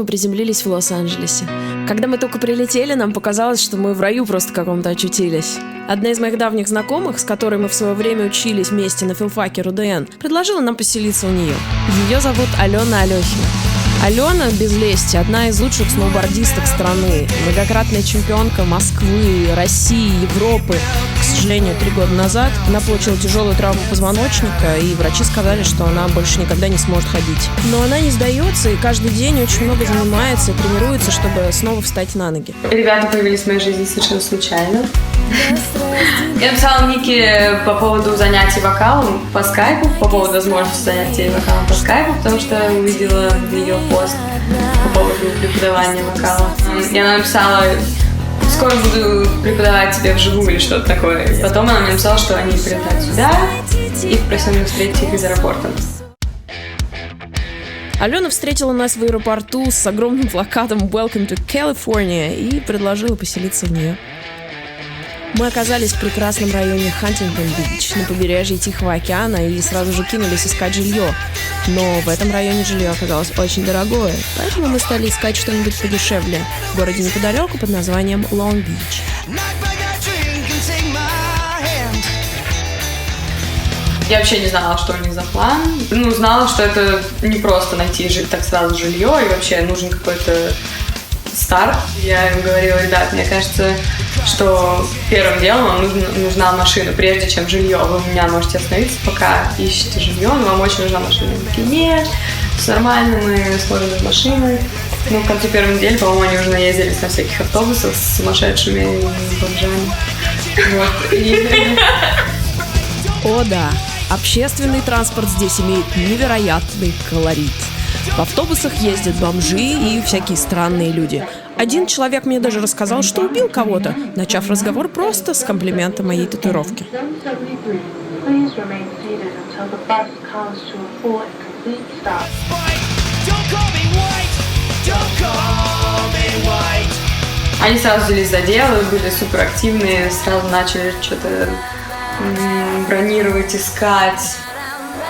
мы приземлились в Лос-Анджелесе. Когда мы только прилетели, нам показалось, что мы в раю просто каком-то очутились. Одна из моих давних знакомых, с которой мы в свое время учились вместе на филфаке РУДН, предложила нам поселиться у нее. Ее зовут Алена Алехина. Алена, без лести, одна из лучших сноубордисток страны, многократная чемпионка Москвы, России, Европы. К сожалению, 3 года назад она получила тяжелую травму позвоночника, и врачи сказали, что она больше никогда не сможет ходить. Но она не сдается и каждый день очень много занимается и тренируется, чтобы снова встать на ноги. Ребята появились в моей жизни совершенно случайно. Я написала Нике по поводу занятий вокалом по скайпу, по поводу возможности занятий вокалом по скайпу, потому что увидела ее пост по поводу преподавания вокала. И она написала: скоро буду преподавать тебе вживую или что-то такое. И потом она мне написала, что они прилетают сюда, и попросила меня встретить их из аэропорта. Алена встретила нас в аэропорту с огромным плакатом «Welcome to California» и предложила поселиться в нее. Мы оказались в прекрасном районе Хантингтон-Бич на побережье Тихого океана и сразу же кинулись искать жилье. Но в этом районе жилье оказалось очень дорогое, поэтому мы стали искать что-нибудь подешевле в городе неподалеку под названием Лонг-Бич. Я вообще не знала, что у них за план. Знала, что это не просто найти так сразу жилье, и вообще нужен какой-то старт. Я им говорила: ребят, мне кажется, что первым делом вам нужна машина, прежде чем жилье. Вы у меня можете остановиться, пока ищете жилье, но вам очень нужна машина. Они такие: нет, все нормально, мы сможем без машины. В конце первой недели, по-моему, они уже наездились на всяких автобусах с сумасшедшими бомжами. О да, общественный транспорт здесь имеет невероятный колорит. В автобусах ездят бомжи и всякие странные люди. Один человек мне даже рассказал, что убил кого-то, начав разговор просто с комплимента моей татуировки. Они сразу взялись за дело, были суперактивные, сразу начали что-то бронировать, искать.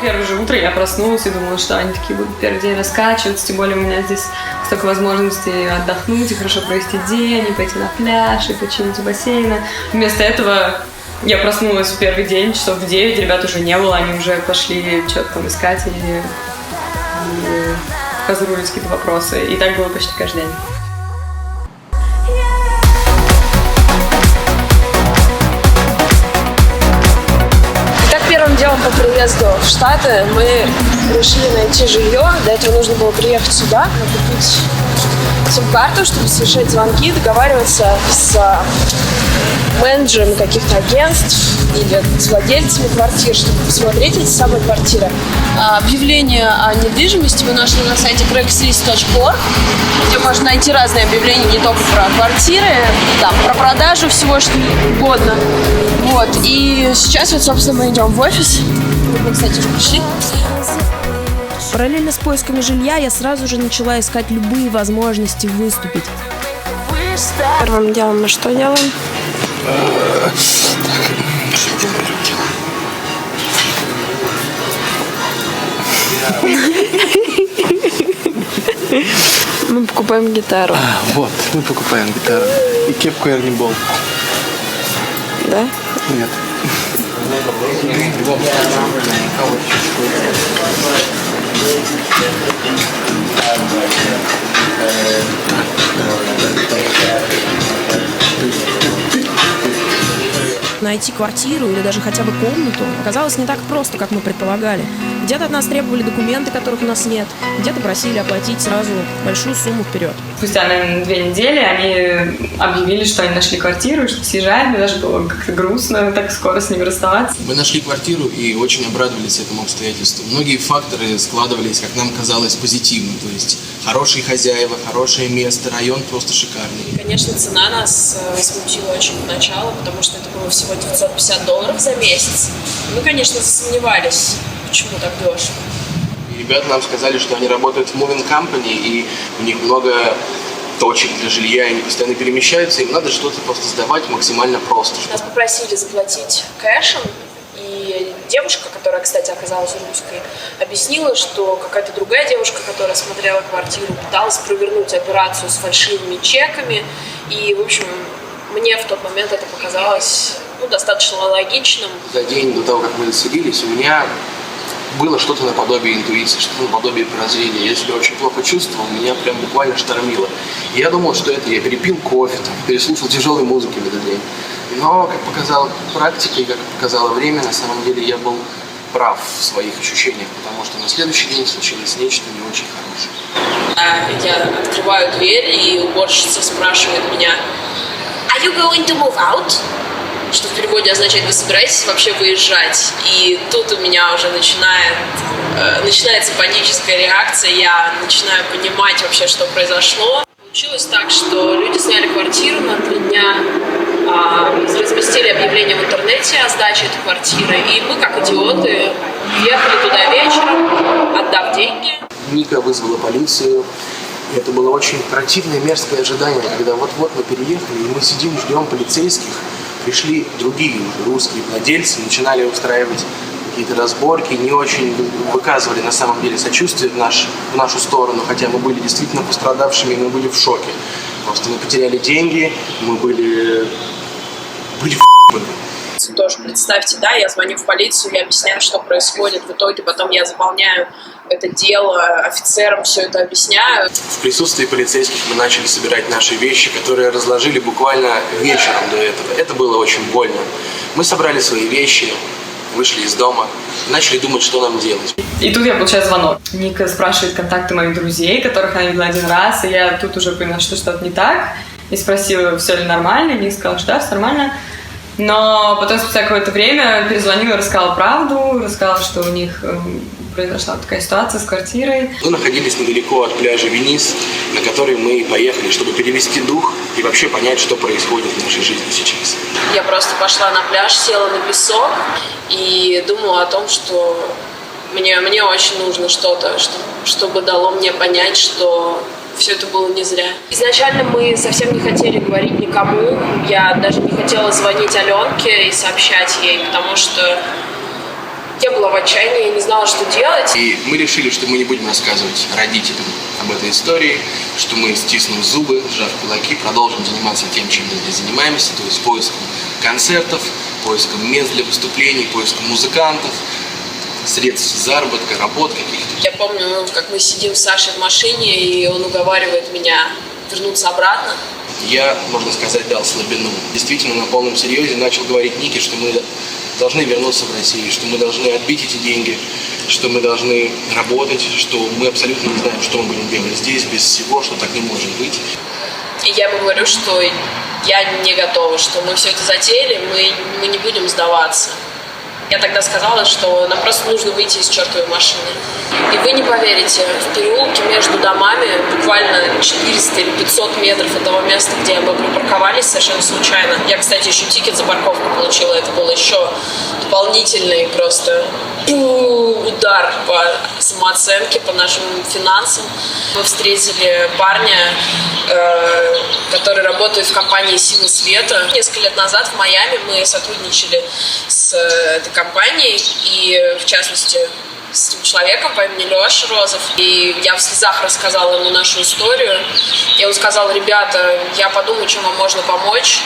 Первое же утро я проснулась и думала, что они такие будут первый день раскачиваться, тем более у меня здесь столько возможностей отдохнуть и хорошо провести день, и пойти на пляж, и почилить у бассейна. Вместо этого я проснулась в первый день, часов в 9, ребят уже не было, они уже пошли что-то там искать и разруливать какие-то вопросы. И так было почти каждый день. Первым делом по приезду в Штаты мы решили найти жилье. Для этого нужно было приехать сюда, купить сим-карту, чтобы совершать звонки, договариваться с менеджерами каких-то агентств или с владельцами квартир, чтобы посмотреть эти самые квартиры. Объявления о недвижимости мы нашли на сайте craigslist.org, где можно найти разные объявления не только про квартиры, там, про продажу всего что угодно. И сейчас собственно, мы идем в офис. Мы, кстати, уже пришли. Параллельно с поисками жилья я сразу же начала искать любые возможности выступить. Первым делом мы что делаем? Мы покупаем гитару. Мы покупаем гитару. И кепку Эрни Бол. Да? Нет. Найти квартиру или даже хотя бы комнату оказалось не так просто, как мы предполагали. Где-то от нас требовали документы, которых у нас нет, где-то просили оплатить сразу большую сумму вперед. Спустя, наверное, 2 недели они объявили, что они нашли квартиру, что съезжают. Мне даже было как-то грустно так скоро с ними расставаться. Мы нашли квартиру и очень обрадовались этому обстоятельству. Многие факторы складывались, как нам казалось, позитивно. То есть хорошие хозяева, хорошее место, район просто шикарный. И, конечно, цена нас смутила очень поначалу, потому что это было всего $950 за месяц. Мы, конечно, засомневались, почему так дешево. И ребята нам сказали, что они работают в moving company, и у них много точек для жилья, и они постоянно перемещаются, им надо что-то просто сдавать максимально просто. Нас попросили заплатить кэшем, и девушка, которая, кстати, оказалась русской, объяснила, что какая-то другая девушка, которая смотрела квартиру, пыталась провернуть операцию с фальшивыми чеками. И, в общем, мне в тот момент это показалось достаточно логичным. За день до того, как мы заселились, у меня было что-то наподобие интуиции, что-то наподобие прозрения. Я себя очень плохо чувствовал, меня прям буквально штормило. И я думал, что это я перепил кофе, переслушал тяжелой музыки в этот день. Но, как показала практика и как показало время, на самом деле я был прав в своих ощущениях, потому что на следующий день случилось нечто не очень хорошее. Я открываю дверь, и уборщица спрашивает меня: «Are you going to move out?» Что в переводе означает: «Вы собираетесь вообще выезжать?» И тут у меня уже начинается паническая реакция, я начинаю понимать вообще, что произошло. Получилось так, что люди сняли квартиру на 3 дня, разместили объявление в интернете о сдаче этой квартиры, и мы, как идиоты, ехали туда вечером, отдав деньги. Ника вызвала полицию. Это было очень противное, мерзкое ожидание, когда вот-вот мы переехали, и мы сидим, ждем полицейских. Пришли другие уже русские владельцы, начинали устраивать какие-то разборки, не очень выказывали на самом деле сочувствие в нашу сторону, хотя мы были действительно пострадавшими, мы были в шоке. Просто мы потеряли деньги, мы были Тоже представьте, да, я звоню в полицию, я объясняю, что происходит. В итоге потом я заполняю это дело, офицерам все это объясняю. В присутствии полицейских мы начали собирать наши вещи, которые разложили буквально вечером до этого. Это было очень больно. Мы собрали свои вещи, вышли из дома, начали думать, что нам делать. И тут я получаю звонок. Ника спрашивает контакты моих друзей, которых она видела 1 раз, и я тут уже поняла, что что-то не так. И спросила, все ли нормально. Ника сказала, что да, все нормально. Но потом, спустя какое-то время, перезвонила, рассказала правду, рассказала, что у них произошла такая ситуация с квартирой. Мы находились недалеко от пляжа Венис, на который мы поехали, чтобы перевести дух и вообще понять, что происходит в нашей жизни сейчас. Я просто пошла на пляж, села на песок и думала о том, что мне очень нужно что-то, чтобы дало мне понять, что все это было не зря. Изначально мы совсем не хотели говорить никому. Я даже не хотела звонить Аленке и сообщать ей, потому что я была в отчаянии, я не знала, что делать. И мы решили, что мы не будем рассказывать родителям об этой истории, что мы, стиснув зубы, сжав кулаки, продолжим заниматься тем, чем мы здесь занимаемся, то есть поиском концертов, поиском мест для выступлений, поиском музыкантов, средств заработка, работ каких-то. Я помню, как мы сидим с Сашей в машине, и он уговаривает меня вернуться обратно. Я, можно сказать, дал слабину. Действительно, на полном серьезе начал говорить Нике, что мы должны вернуться в Россию, что мы должны отбить эти деньги, что мы должны работать, что мы абсолютно не знаем, что мы будем делать здесь, без всего, что так не может быть. И я ему говорю, что я не готова, что мы все это затеяли, мы не будем сдаваться. Я тогда сказала, что нам просто нужно выйти из чертовой машины. И вы не поверите, в переулке между домами, буквально 400 или 500 метров от того места, где мы припарковались совершенно случайно. Я, кстати, еще тикет за парковку получила. Это был еще дополнительный просто удар по самооценке, по нашим финансам. Мы встретили парня, который работает в компании «Сила света». Несколько лет назад в Майами мы сотрудничали с этой компанией, и в частности с этим человеком по имени Леша Розов. И я в слезах рассказала ему нашу историю. Я ему сказала: ребята, я подумаю, чем вам можно помочь.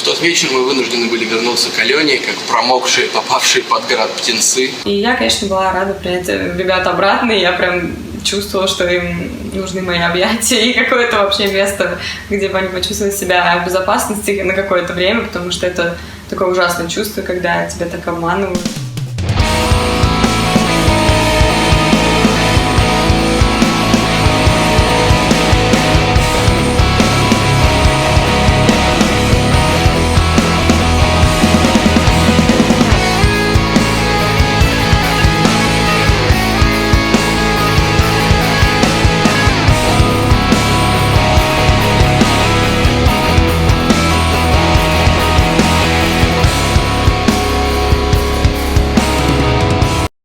В тот вечер мы вынуждены были вернуться к Алене, как промокшие, попавшие под град птенцы. И я, конечно, была рада принять ребят обратно, и я прям чувствовала, что им нужны мои объятия и какое-то вообще место, где бы они почувствовали себя в безопасности на какое-то время, потому что это такое ужасное чувство, когда тебя так обманывают.